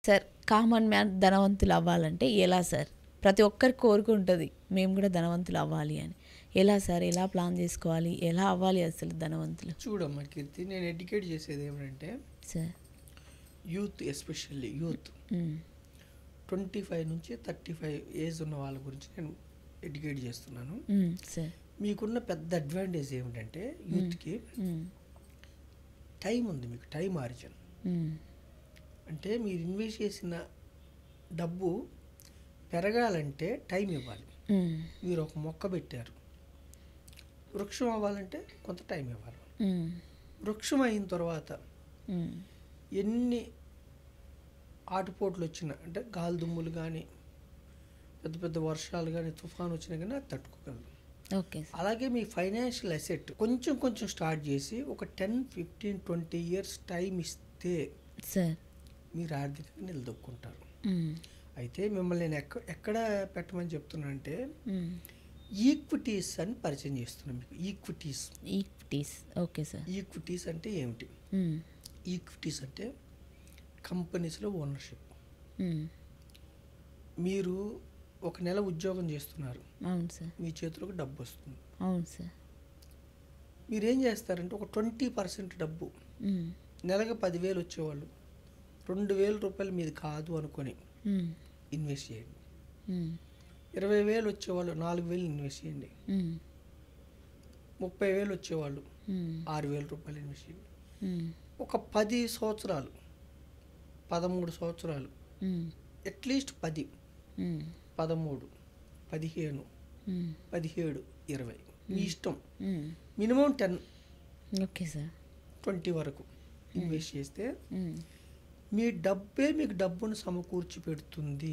Sir common man ధనవంతులు అవ్వాలంటే ఎలా సార్? ప్రతి ఒక్కరి కోరిక ఉంటుంది మేము కూడా ధనవంతులు అవ్వాలి అని. ఎలా సార్? ఎలా ప్లాన్ చేసుకోవాలి? ఎలా అవ్వాలి అసలు ధనవంతులు? చూడమ్మా కీర్తి, నేను ఎడ్యుకేట్ చేసేది ఏమంటే సార్ యూత్, ఎస్పెషల్లీ యూత్ 25 నుంచి 35 ఏజ్ ఉన్న వాళ్ళ గురించి నేను ఎడ్యుకేట్ చేస్తున్నాను. సార్ మీకున్న పెద్ద అడ్వాంటేజ్ ఏమిటంటే యూత్కి టైం ఉంది. మీకు టైం ఆరిజిన్ అంటే మీరు ఇన్వెస్ట్ చేసిన డబ్బు పెరగాలంటే టైం ఇవ్వాలి. మీరు ఒక మొక్క పెట్టారు, వృక్షం అవ్వాలంటే కొంత టైం ఇవ్వాలి. వృక్షం అయిన తర్వాత ఎన్ని ఆటుపోట్లు వచ్చినా, అంటే గాలి దుమ్ములు కానీ పెద్ద పెద్ద వర్షాలు కానీ తుఫాను వచ్చినా కానీ అది తట్టుకోగలదు. ఓకే. అలాగే మీ ఫైనాన్షియల్ అసెట్ కొంచెం కొంచెం స్టార్ట్ చేసి ఒక 10, 15, 20 ఇయర్స్ టైం ఇస్తే సార్ మీరు ఆర్థికంగా నిలదొక్కుంటారు. అయితే మిమ్మల్ని నేను ఎక్కడ పెట్టమని చెప్తున్నా అంటే ఈక్విటీస్ అని పరిచయం చేస్తున్నాను మీకు. ఈక్విటీస్. Okay sir. ఈక్విటీస్ అంటే ఏమిటి? ఈక్విటీస్ అంటే కంపెనీస్లో ఓనర్షిప్. మీరు ఒక నెల ఉద్యోగం చేస్తున్నారు. అవును సార్. మీ చేతిలోకి డబ్బు వస్తుంది. అవును సార్. మీరేం చేస్తారంటే ఒక 20% డబ్బు, నెలకు 10,000 వచ్చేవాళ్ళు 2,000 రూపాయలు మీది కాదు అనుకొని ఇన్వెస్ట్ చేయండి. 20,000 వచ్చేవాళ్ళు 4,000 ఇన్వెస్ట్ చేయండి. 30,000 వచ్చేవాళ్ళు 6,000 రూపాయలు ఇన్వెస్ట్ చేయండి. ఒక 10 సంవత్సరాలు, 13 సంవత్సరాలు, అట్లీస్ట్ 10, 13, 15, 17, 20 మీ ఇష్టం. మినిమం 10, ఓకే సార్, 20 వరకు ఇన్వెస్ట్ చేస్తే మీ డబ్బే మీకు డబ్బును సమకూర్చి పెడుతుంది.